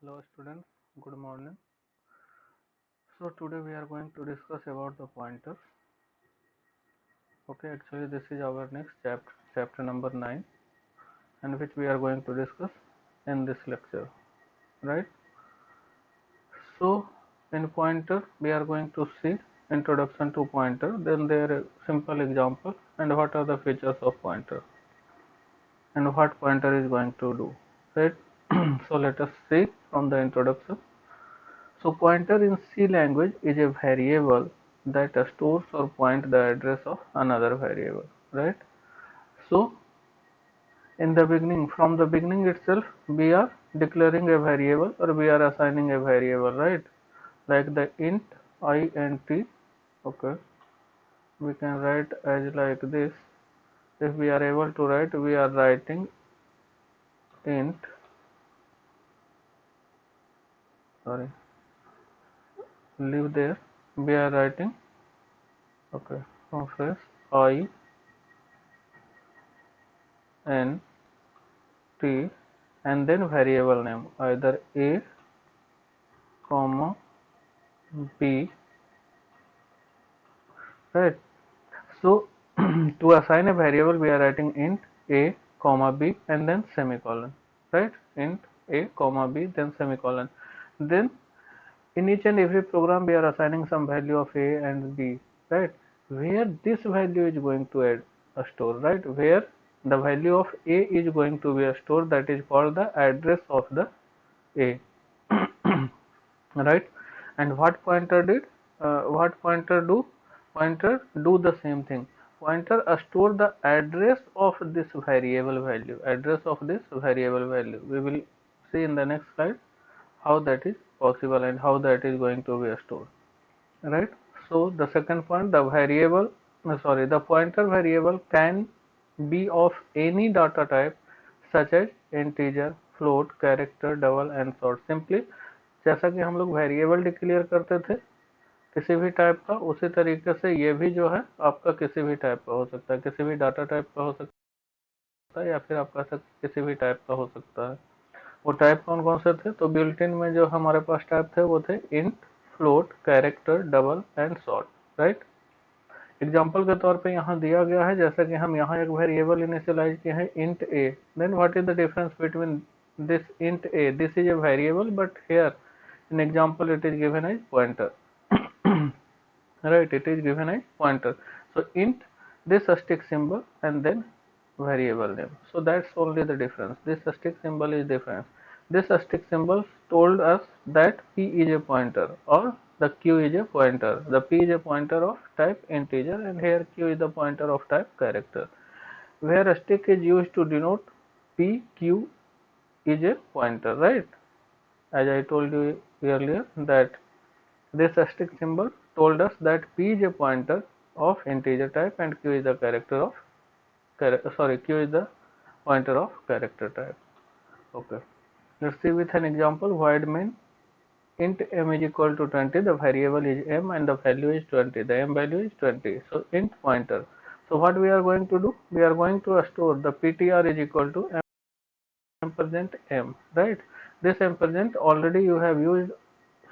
Hello students, good morning. So today we are going to discuss about the pointers. Okay, actually this is our next chapter number 9, and which we are going to discuss in this lecture, right? So in pointer we are going to see introduction to pointer, then their simple example and what are the features of pointer and what pointer is going to do, right? So let us see from the introduction. So pointer in C language is a variable that stores or points the address of another variable, right? So in the beginning, from the beginning itself, we are declaring a variable or we are assigning a variable, right? Like the int int, okay, we can write as like this. If we are able to write, we are writing int, sorry, leave there, we are writing, okay, fresh I n t and then variable name either a comma b, right? So to assign a variable we are writing int a comma b and then semicolon, right? Int a comma b then semicolon. Then in each and every program we are assigning some value of a and b, right? Where this value is going to add a store, right? Where the value of a is going to be a store, that is called the address of the a. Right? And what pointer did, what pointer do, pointer do the same thing. Pointer store the address of this variable value, address of this variable value. We will see in the next slide how that is possible and how that is going to be stored, right? So the second point, the variable, the pointer variable can be of any data type such as integer, float, character, double and short. Simply जैसा कि हम लोग variable declare करते थे किसी भी type का, उसी तरीके से ये भी जो है आपका किसी भी टाइप का हो सकता है, किसी भी डाटा टाइप का हो सकता है या फिर आपका किसी भी टाइप का हो सकता है। वो टाइप कौन कौन से थे, तो बिल्ट इन में जो हमारे पास टाइप थे वो थे int, float, character, double and short, right? Example के तौर पे यहाँ दिया गया है, जैसा कि हम यहाँ एक वेरिएबल इनिशियलाइज किए हैं int a, then what is the difference between this int a, this is a variable but here in example it is given as pointer. Right, it is given as pointer. So int, this stick symbol and then variable name, so that's only the difference. This stick symbol is difference. This stick symbol told us that p is a pointer or the q is a pointer. The p is a pointer of type integer and here q is the pointer of type character. Where a stick is used to denote p, q is a pointer, right? As I told you earlier that this stick symbol told us that p is a pointer of integer type and q is the character of q is the pointer of character type. Okay, let's see with an example. Void main int m is equal to 20, the variable is m and the value is 20, the m value is 20. So int pointer. So what we are going to do, we are going to store the ptr is equal to ampersand m, right? This ampersand already you have used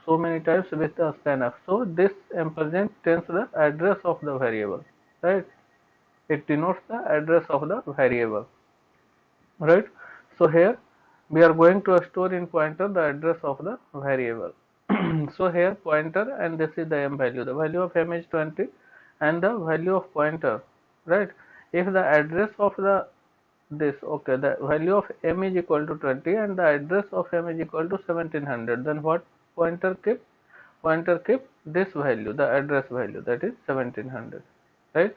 so many times with the scanf. So this ampersand tells the address of the variable, right? It denotes the address of the variable, right? So here we are going to store in pointer the address of the variable. So here pointer and this is the m value. The value of m is 20 and the value of pointer, right? If the address of the this, okay, the value of m is equal to 20 and the address of m is equal to 1700, then what pointer keep, pointer keep this value, the address value, that is 1700, right?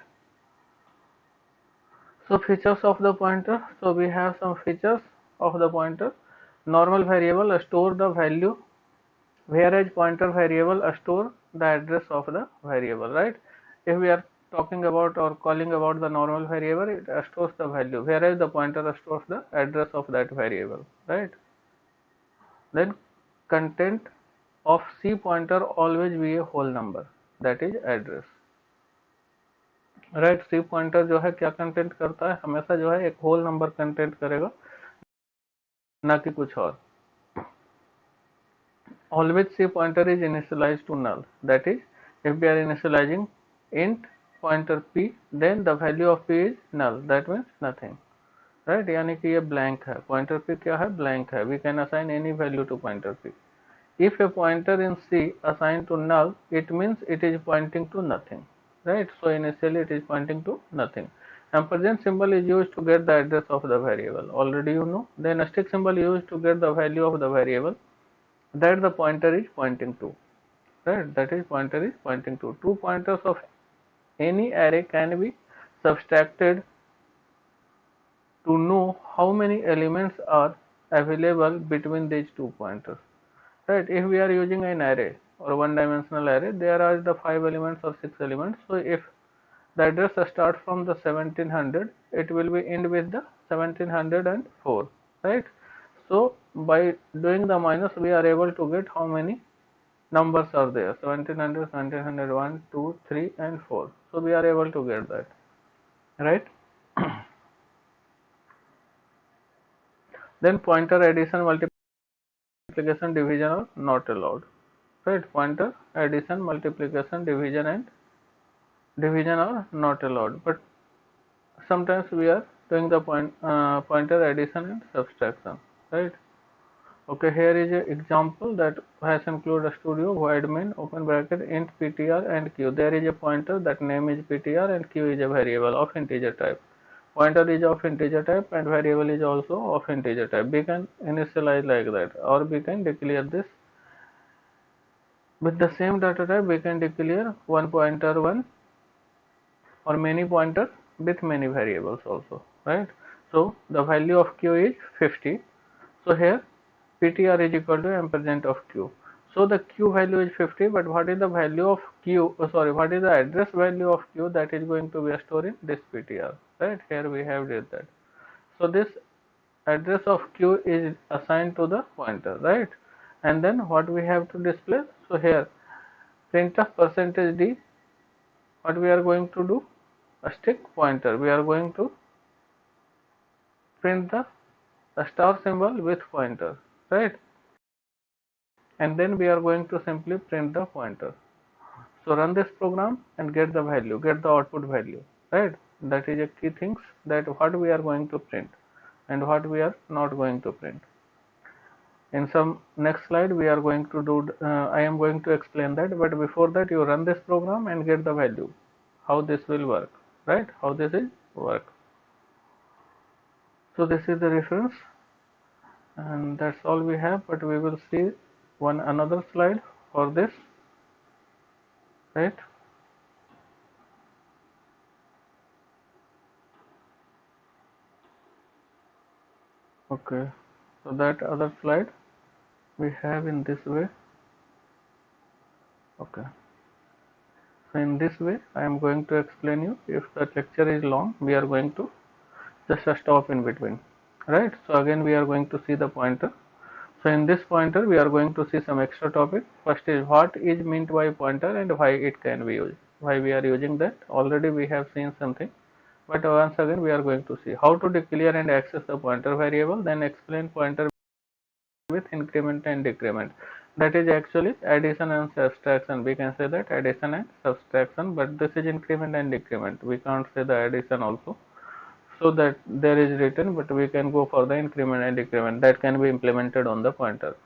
So features of the pointer, so we have some features of the pointer. Normal variable store the value, whereas pointer variable store the address of the variable, right? If we are talking about or calling about the normal variable, it stores the value, whereas the pointer stores the address of that variable, right? Then content of C pointer always be a whole number, that is address, right? C pointer जो है क्या content करता है, हमेशा जो है एक whole number content करेगा, ना कि कुछ और, always C pointer is initialized to null. That is, if we are initializing int pointer p, then the value of p is null. That means nothing, right? यानी कि ये blank है, pointer p क्या है, blank है. We can assign any value to pointer p. If a pointer in C assigned to null, it means it is pointing to nothing, right? So initially it is pointing to nothing. Ampersand symbol is used to get the address of the variable. Already you know. Then asterisk symbol used to get the value of the variable that the pointer is pointing to, right? That is pointer is pointing to. Two pointers of any array can be subtracted to know how many elements are available between these two pointers, right? If we are using an array or one dimensional array, there are the 5 elements or 6 elements. So if the address starts from the 1700, it will be end with the 1704, right? So by doing the minus, we are able to get how many numbers are there: 1700, 1700, 1, 2, 3 and 4. So we are able to get that, right? Then pointer addition, multiplication, division are not allowed, right? Pointer addition, multiplication, division and division are not allowed, but sometimes we are doing the pointer addition and subtraction, right? Okay, here is an example that has included a studio void main open bracket int ptr and q. There is a pointer that name is ptr and q is a variable of integer type. Pointer is of integer type and variable is also of integer type. We can initialize like that, or we can declare this with the same data type. We can declare one pointer one or many pointers with many variables also, right? So the value of q is 50. So here ptr is equal to ampersand of q. So the q value is 50, but what is the value of q, what is the address value of q that is going to be stored in this ptr, right? Here we have did that. So this address of q is assigned to the pointer, right? And then what we have to display, so here printf percentage d, what we are going to do, a stick pointer, we are going to print the star symbol with pointer, right? And then we are going to simply print the pointer. So run this program and get the value, get the output value, right? That is a key things, that what we are going to print and what we are not going to print. In some next slide we are going to do, I am going to explain that, but before that you run this program and get the value, how this will work, right? How this is work. So this is the reference, and that's all we have, but we will see one another slide for this, right? Okay, so that other slide we have in this way. Okay, so in this way I am going to explain you. If the lecture is long, we are going to just stop in between, right? So again we are going to see the pointer. So in this pointer we are going to see some extra topic. First is what is meant by pointer and why it can be used, why we are using that. Already we have seen something, but once again we are going to see how to declare and access the pointer variable, then explain pointer with increment and decrement. That is actually addition and subtraction. We can say that addition and subtraction, but this is increment and decrement. We can't say the addition also. So that there is written, but we can go for the increment and decrement that can be implemented on the pointer.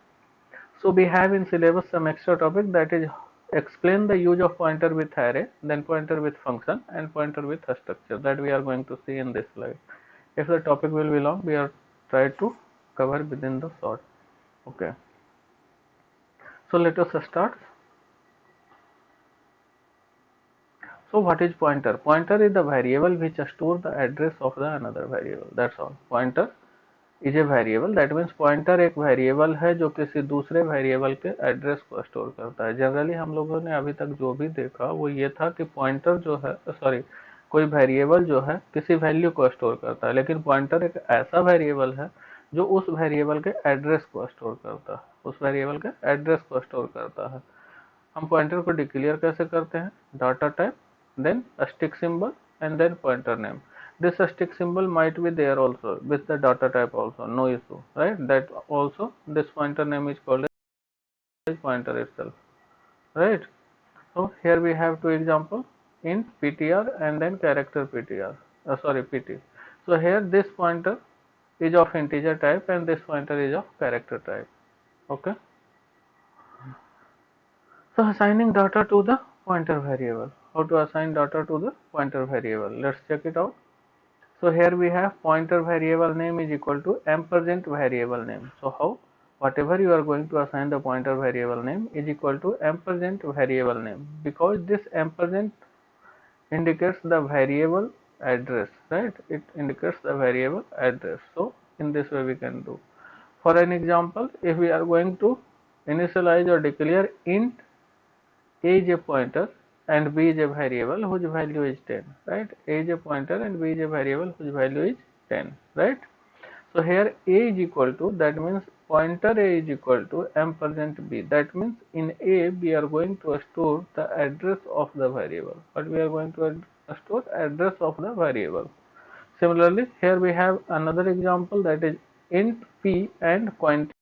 So we have in syllabus some extra topic, that is explain the use of pointer with array, then pointer with function and pointer with a structure, that we are going to see in this slide. If the topic will be long, we are try to cover within the short. Okay, so let us start. So what is pointer? Pointer is the variable which stores the address of the another variable. That's all. Pointer is a variable. That means pointer एक variable है जो किसी दूसरे variable के address को store करता है. Generally हम लोगों ने अभी तक जो भी देखा वो ये था कि पॉइंटर जो है, सॉरी, कोई वेरिएबल जो है किसी वैल्यू को स्टोर करता है, लेकिन पॉइंटर एक ऐसा वेरिएबल है जो उस वेरिएबल के एड्रेस को स्टोर करता है, उस वेरिएबल के एड्रेस को स्टोर करता है. हम पॉइंटर को डिक्लेयर कैसे करते हैं? Data type, then a stick symbol and then pointer name. This stick symbol might be there also with the data type also, no issue, right? That also this pointer name is called pointer itself, right? So here we have two examples, int ptr and then character ptr, pt. So here this pointer is of integer type and this pointer is of character type. Okay. So assigning data to the pointer variable. How to assign data to the pointer variable? Let's check it out. So here we have pointer variable name is equal to ampersand variable name. So how? Whatever you are going to assign the pointer variable name is equal to ampersand variable name, because this ampersand indicates the variable address, right? It indicates the variable address. So in this way we can do. For an example, if we are going to initialize or declare int a is a pointer and b is a variable whose value is 10, right? A is a pointer and b is a variable whose value is 10, right? So here a is equal to, that means pointer a is equal to ampersand b. That means in a we are going to store the address of the variable. But we are going to store address of the variable. Similarly, here we have another example, that is int p and quantity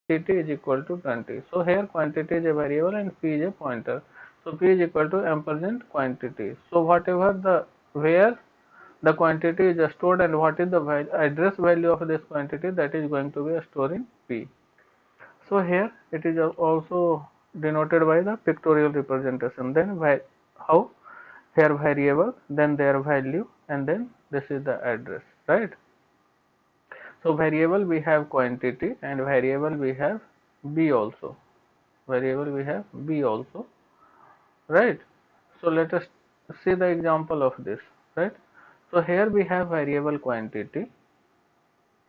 is equal to 20. So here quantity is a variable and p is a pointer. So p is equal to ampersand quantity. So whatever the where the quantity is stored and what is the address value of this quantity, that is going to be stored in p. So here it is also denoted by the pictorial representation. Then how? Here variable, then their value, and then this is the address, right? So variable we have quantity and variable we have b also. Variable we have b also, right? So let us see the example of this, right? So here we have variable quantity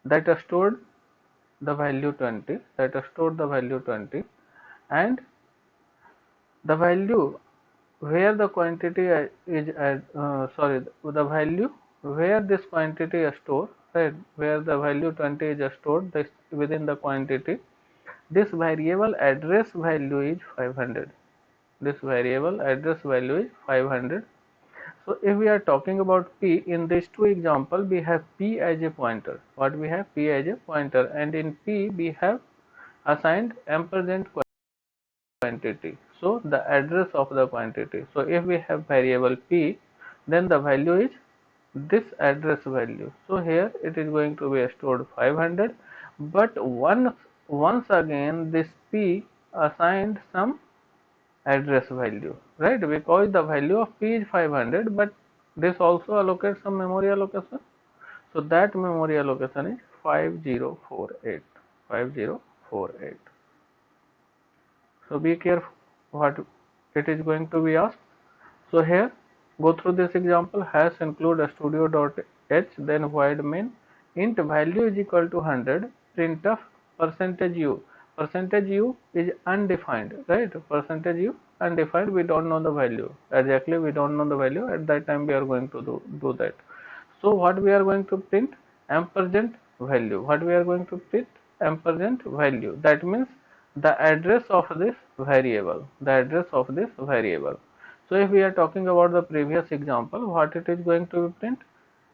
that stored the value 20, and the value where the quantity is the value where this quantity is stored, right? Where the value 20 is stored, this within the quantity, this variable address value is 500. This variable address value is 500. So if we are talking about p, in these two examples we have p as a pointer. What we have? P as a pointer, and in p we have assigned ampersand quantity, so the address of the quantity. So if we have variable p, then the value is this address value. So here it is going to be stored 500, but once again this p assigned some address value, right? Because the value of p is 500, but this also allocates some memory allocation. So that memory allocation is 5048. 5048. So be careful what it is going to be asked. So here go through this example. Hash include a studio.h, then void main int value is equal to 100, printf percentage u. Percentage u is undefined, right? Percentage u undefined, we don't know the value exactly, we don't know the value. At that time we are going to do that. So what we are going to print? Ampersand value. What we are going to print? Ampersand value. That means the address of this variable. The address of this variable. So if we are talking about the previous example, what it is going to be print?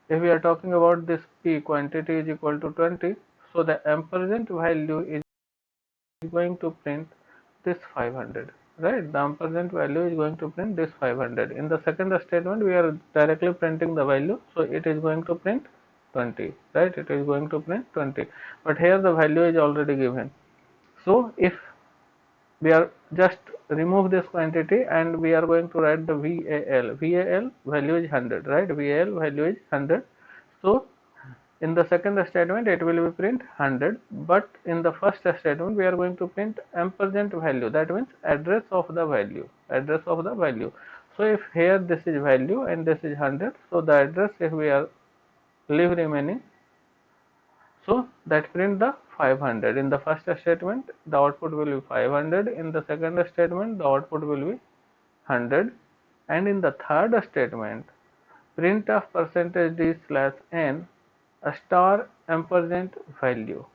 If we are talking about this p, quantity is equal to 20, so the ampersand value is going to print this 500, right? The ampersand value is going to print this 500. In the second statement we are directly printing the value, so it is going to print 20, right? It is going to print 20, but here the value is already given. So if we are just remove this quantity and we are going to write the val value is 100, right? Val value is 100. So in the second statement it will be print 100, but in the first statement we are going to print ampersand value, that means address of the value, address of the value. So if here this is value and this is 100, so the address, if we are leave remaining, so that print the 500. In the first statement the output will be 500, in the second statement the output will be 100, and in the third statement print of percentage d slash n a star ampersand value,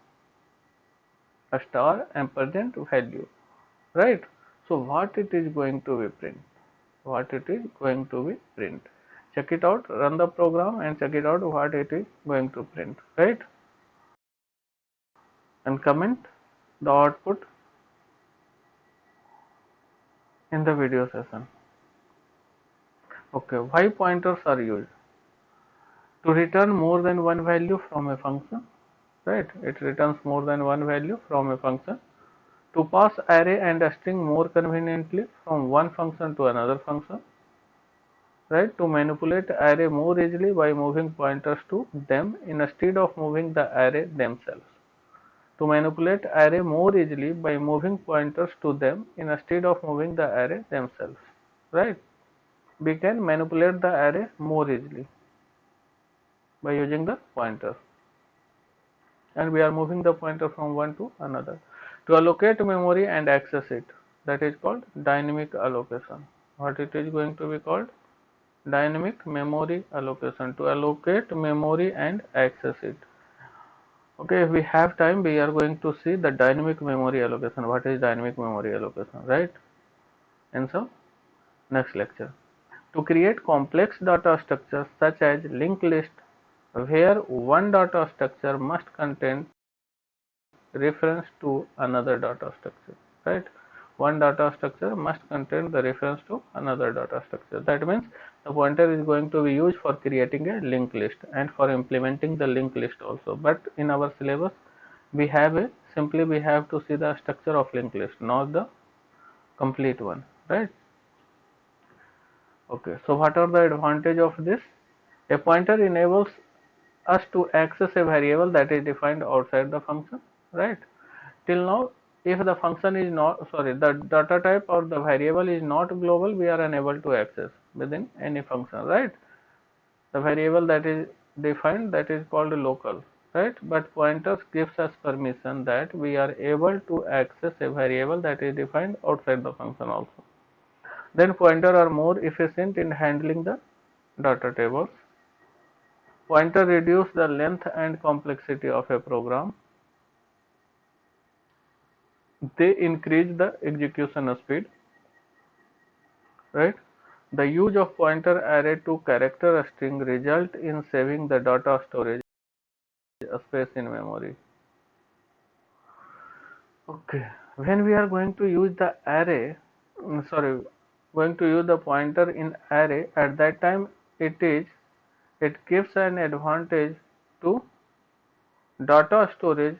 a star ampersand value, right? So what it is going to be print? What it is going to be print? Check it out, run the program and check it out what it is going to print, right? And comment the output. in the video session. Okay, why pointers are used? To return more than one value from a function, right? It returns more than one value from a function. To pass array and a string more conveniently from one function to another function, right? To manipulate array more easily by moving pointers to them instead of moving the array themselves. To manipulate array more easily by moving pointers to them instead of moving the array themselves, right? We can manipulate the array more easily by using the pointer, and we are moving the pointer from one to another. To allocate memory and access it, that is called dynamic allocation. What it is going to be called? Dynamic memory allocation. To allocate memory and access it. Okay, if we have time, we are going to see the dynamic memory allocation. What is dynamic memory allocation, right? In some next lecture. To create complex data structures such as linked list, where one data structure must contain reference to another data structure, right? One data structure must contain the reference to another data structure. That means the pointer is going to be used for creating a linked list and for implementing the linked list also. But in our syllabus, we have a simply we have to see the structure of linked list, not the complete one, right? Okay, so what are the advantage of this? A pointer enables us to access a variable that is defined outside the function, right? Till now, if the function is not, sorry, the data type or the variable is not global, we are unable to access within any function, right? The variable that is defined, that is called local, right? But pointers gives us permission that we are able to access a variable that is defined outside the function also. Then pointer are more efficient in handling the data tables. Pointer reduce the length and complexity of a program. They increase the execution speed, right? The use of pointer array to character string result in saving the data storage space in memory. Okay, when we are going to use the array, sorry, going to use the pointer in array, at that time it gives an advantage to data storage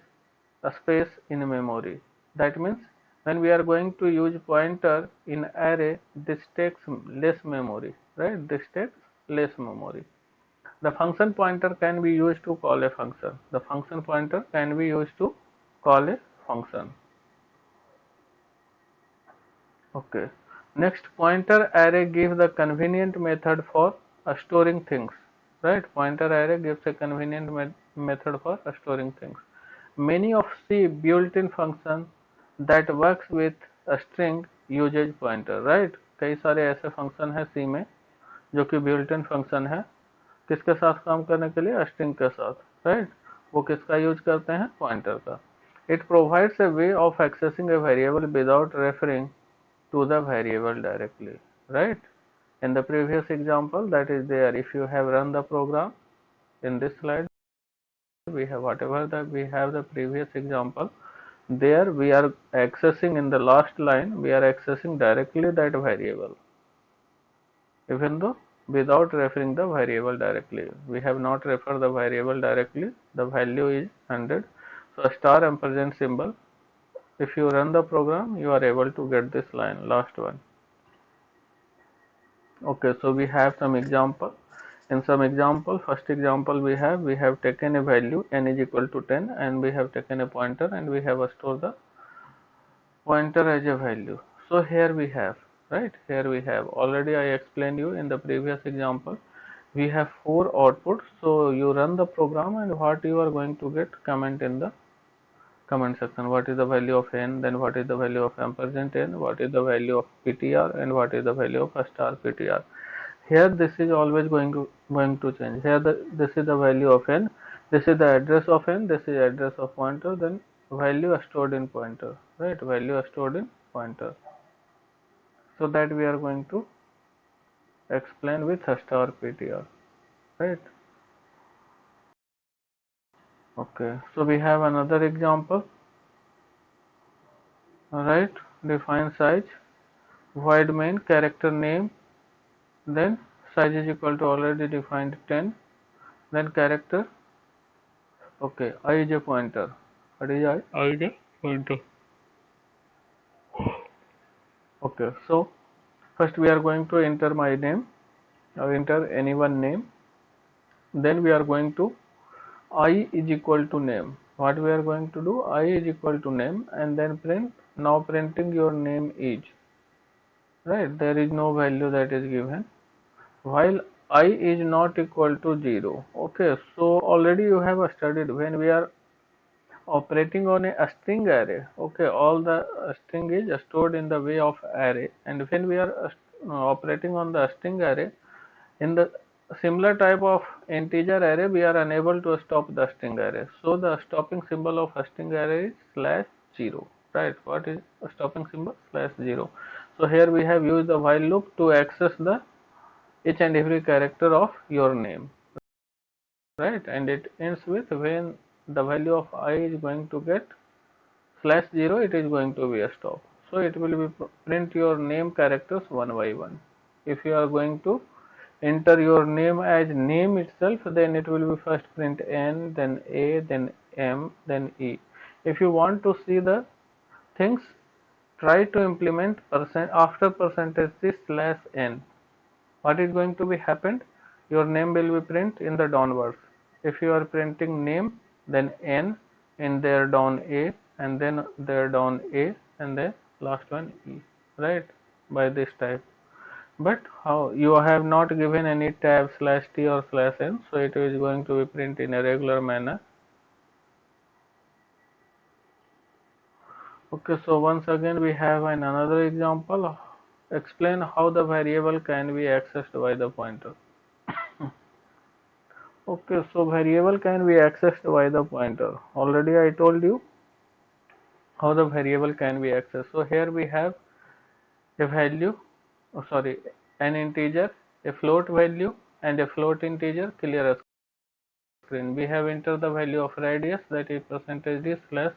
space in memory. That means when we are going to use pointer in array, this takes less memory, right? This takes less memory. The function pointer can be used to call a function. The function pointer can be used to call a function. Okay. Next, pointer array gives the convenient method for storing things. Right? Pointer array gives a convenient method for storing things. Many of C built-in function that works with a string uses pointer. Right? कई सारे ऐसे function है C में जो कि built in function है किसके साथ काम करने के लिए, स्ट्रिंग के साथ, राइट? वो किसका यूज करते हैं, पॉइंटर का. It provides a way of accessing a variable without referring to the variable directly, right? In the previous example that is there, if you have run the program in this slide, we have whatever that we have the previous example, there we are accessing in the last line, we are accessing directly that variable, even though without referring the variable directly. We have not referred the variable directly, the value is 100. So star ampersand symbol, if you run the program, you are able to get this line, last one. Okay, so we have some example. In some example, first example we have taken a value n is equal to 10 and we have taken a pointer and we have stored the pointer as a value. So here we have, right, here we have, already I explained you in the previous example, we have 4 outputs. So you run the program and what you are going to get, comment in the comment section. What is the value of n, then what is the value of ampersand n, what is the value of ptr, and what is the value of a star ptr. Here this is always going to change. Here this is the value of n, this is the address of n, this is address of pointer, then value stored in pointer, right? Value stored in pointer. So that we are going to explain with a star ptr, right? Okay, so we have another example. All right, define size. void main character name, then size is equal to already defined 10, then character. Okay, I is a pointer. What is I? I is a pointer. Okay, so first we are going to enter my name or enter any one name, then we are going to I is equal to name. What we are going to do? I is equal to name and then print. Now printing your name is, right, there is no value that is given while I is not equal to 0. Okay, so already you have studied when we are operating on a string array. Okay, all the string is stored in the way of array, and when we are operating on the string array in the similar type of integer array, we are unable to stop the string array. So the stopping symbol of a string array is /0, right? What is a stopping symbol? /0. So here we have used the while loop to access the each and every character of your name, right? And it ends with when the value of I is going to get /0, it is going to be a stop. So it will be print your name characters one by one. If you are going to enter your name as name itself, then it will be first print N, then A, then M, then E. If you want to see the things, try to implement percent after percentage /n. What is going to be happened? Your name will be print in the downwards. If you are printing name, then N, in there down A, and then there down A, and then last one E, right? By this type. But how you have not given any tab /t or /n, so it is going to be print in a regular manner. Okay, so once again we have another example. Explain how the variable can be accessed by the pointer. Okay, so variable can be accessed by the pointer. Already I told you how the variable can be accessed. So here we have a value, an integer, a float value, and a float integer. Clear a screen. We have entered the value of radius, that is percentage d slash,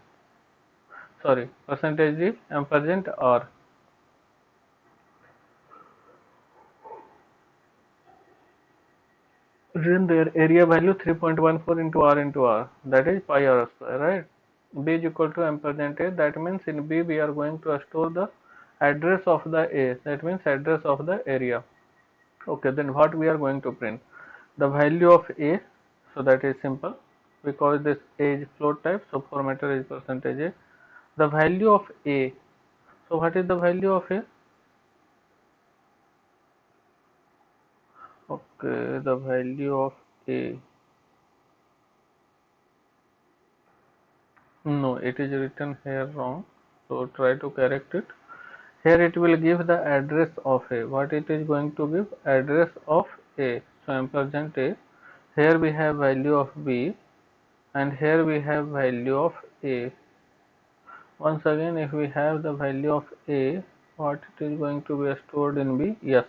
percentage d ampersand r. Then their area value 3.14 into r into r, that is pi r square, right? B is equal to ampersand a, that means in B we are going to store the address of the A, that means address of the area. Okay, then what we are going to print? The value of A, so that is simple because this A is float type, so formatter is percentage A. The value of A, so what is the value of A? Okay, the value of A, no, it is written here wrong, so try to correct it. Here it will give the address of A. What it is going to give? Address of A. So ampersand A. Here we have value of B, and here we have value of A. Once again, if we have the value of A, what it is going to be stored in B? Yes.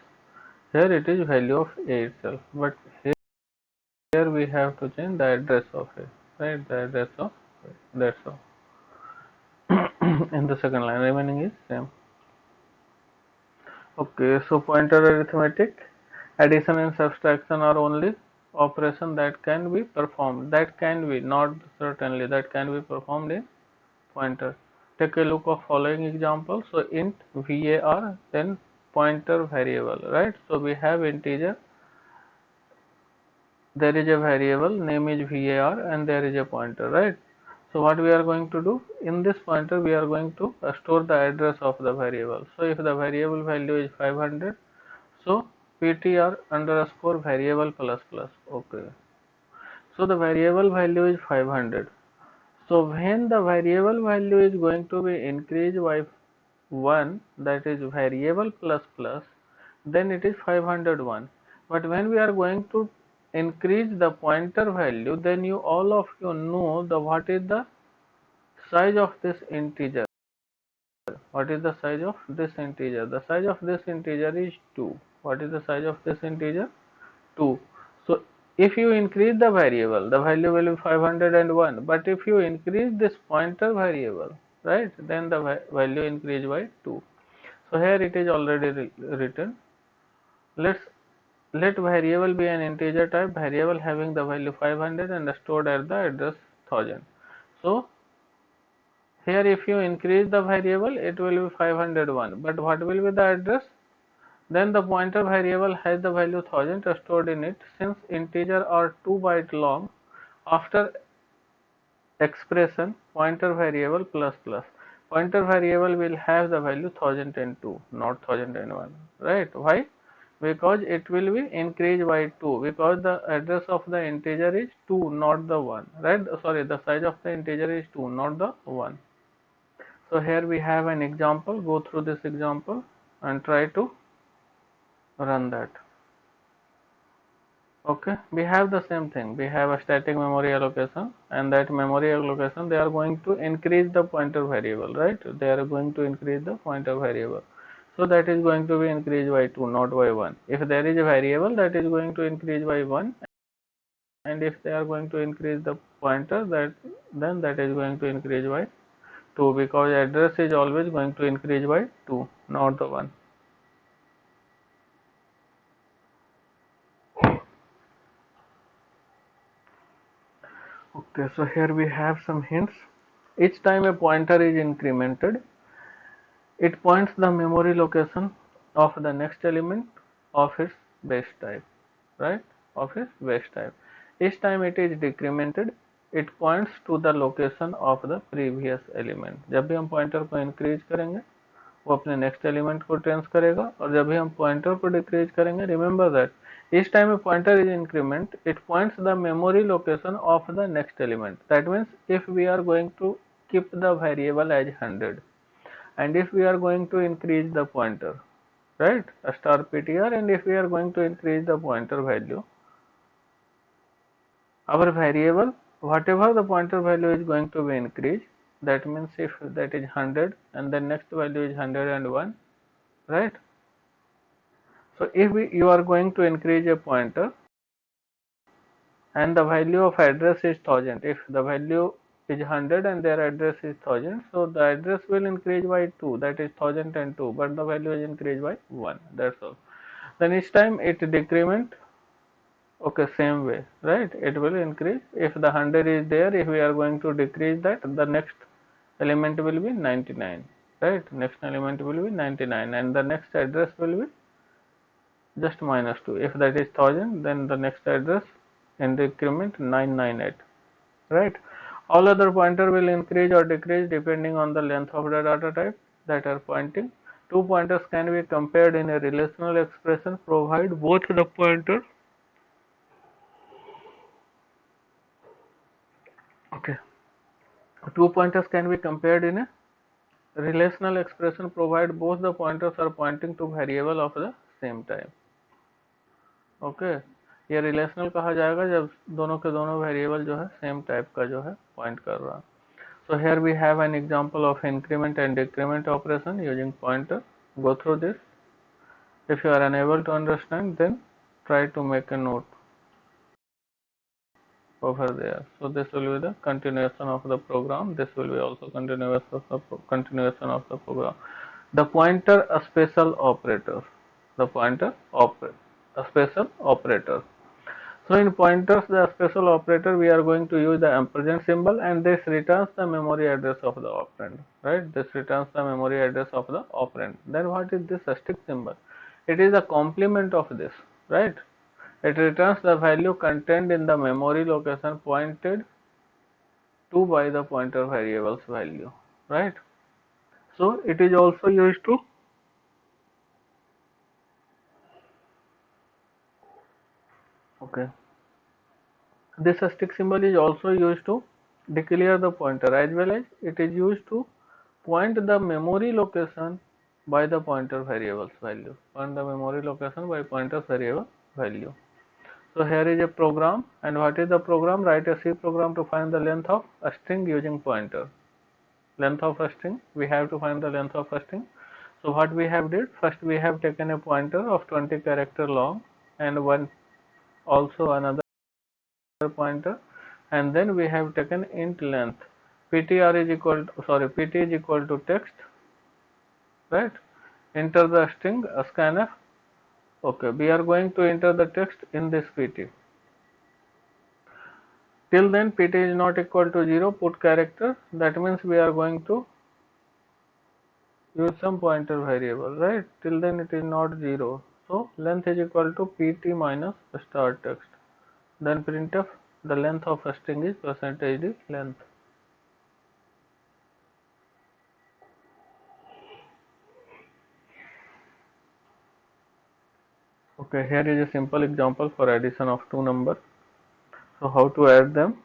Here it is value of A itself, but here we have to change the address of A, right? The address of A. That's all. In the second line, remaining is same. Okay, so pointer arithmetic, addition and subtraction are only operation that can be performed. That can be, not certainly, that can be performed in pointer. Take a look of following example. So int var, then pointer variable, right? So we have integer, there is a variable, name is var, and there is a pointer, right? So what we are going to do, in this pointer we are going to store the address of the variable. So if the variable value is 500, so ptr underscore variable plus plus. Okay, so the variable value is 500. So when the variable value is going to be increased by 1, that is variable plus plus, then it is 501. But when we are going to increase the pointer value, then you all of you know the what is the size of this integer. What is the size of this integer? The size of this integer is 2. What is the size of this integer? 2. So if you increase the variable, the value will be 501, but if you increase this pointer variable, right, then the value increase by 2. So here it is already written. Let variable be an integer type variable having the value 500 and stored at the address 1000. So here if you increase the variable it will be 501, but what will be the address? Then the pointer variable has the value 1000 stored in it. Since integer are 2 byte long, after expression pointer variable plus plus, pointer variable will have the value 1002, not 1001, right? Why? Because it will be increased by 2, because the address of the integer is 2, not the 1, right? Sorry, the size of the integer is 2, not the 1. So here we have an example. Go through this example and try to run that. Okay, we have the same thing. We have a static memory allocation, and that memory allocation they are going to increase the pointer variable, right? They are going to increase the pointer variable. So that is going to be increased by 2, not by 1. If there is a variable, that is going to increase by 1, and if they are going to increase the pointer, then that is going to increase by 2, because address is always going to increase by 2, not the 1. Okay, so here we have some hints. Each time a pointer is incremented, it points the memory location of the next element of its base type, right? Of its base type. Each time it is decremented, it points to the location of the previous element. जब भी हम pointer को increase करेंगे वो अपने next element को trains करेगा, और जब भी हम पॉइंटर को डिक्रीज करेंगे, remember that each time a pointer is increment, it points the memory location of the next element. That means if we are going to keep the variable as 100, and if we are going to increase the pointer, right, a star ptr, and if we are going to increase the pointer value, our variable, whatever the pointer value is going to be increased, that means if that is 100 and the next value is 101, right? So if you are going to increase a pointer and the value of address is 1000, if the value is 100 and their address is 1000, so the address will increase by 2, that is 1002, but the value is increased by 1, that's all. Then each time it decrement, okay, same way, right, it will increase. If the 100 is there, if we are going to decrease that, the next element will be 99, right? Next element will be 99 and the next address will be just -2. If that is 1000, then the next address in decrement 998, right? All other pointer will increase or decrease depending on the length of the data type that are pointing. Two pointers can be compared in a relational expression provide both the pointer, okay, two pointers can be compared in a relational expression provide both the pointers are pointing to variable of the same type. Okay, ये relational कहा जाएगा जब दोनों के दोनों variable जो है same type का जो है पॉइंट कर रहा है. So here we have an example of increment and decrement operation using pointer. Go through this. If you are unable to understand, then try to make a note over there. So this will be the continuation of the program. This will be also continuation of the program. The pointer a special operator. The pointer a special operator. So in pointers, the special operator, we are going to use the ampersand symbol, and this returns the memory address of the operand, right? This returns the memory address of the operand. Then what is this asterisk symbol? It is a complement of this, right? It returns the value contained in the memory location pointed to by the pointer variable's value, right? So it is also used to, okay, this asterisk symbol is also used to declare the pointer, as well as it is used to point the memory location by the pointer variable's value. Point the memory location by pointer variable value. So here is a program, and what is the program? Write a C program to find the length of a string using pointer. Length of a string, we have to find the length of a string. So what we have did, first we have taken a pointer of 20 character long and one also another pointer, and then we have taken int length. Pt is equal to text, right? enter the string scanf. Okay, we are going to enter the text in this pt. Till then pt is not equal to 0, put character. That means we are going to use some pointer variable, right? Till then it is not 0, so length is equal to pt minus start text. Then printf, the length of a string is percentage d length. Okay, here is a simple example for addition of two numbers. So how to add them?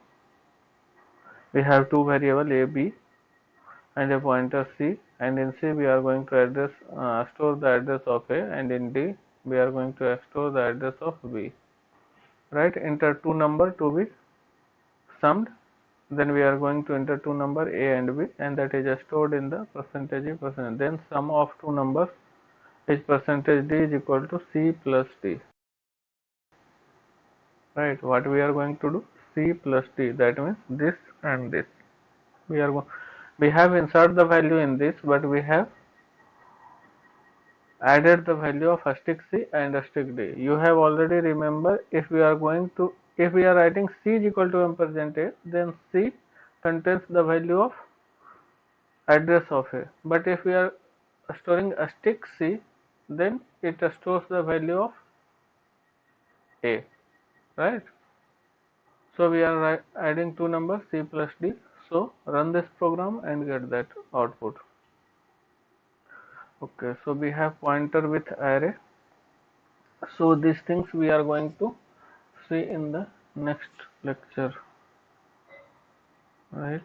We have two variable a, b and a pointer c, and in c we are going to store the address of a, and in d we are going to store the address of b. Right? Enter two number to be summed. Then we are going to enter two number a and b, and that is stored in the percentage a percent. Then sum of two numbers is percentage d is equal to c plus d. Right? What we are going to do? C plus d. That means this and this. We have inserted the value in this, but we have added the value of asterisk c and asterisk d. You have already remember, if we are writing c is equal to ampersand a, then c contains the value of address of a. But if we are storing asterisk c, then it stores the value of a, right? So we are adding two numbers c plus d. So run this program and get that output. Okay, so we have pointer with array. So these things we are going to see in the next lecture, right?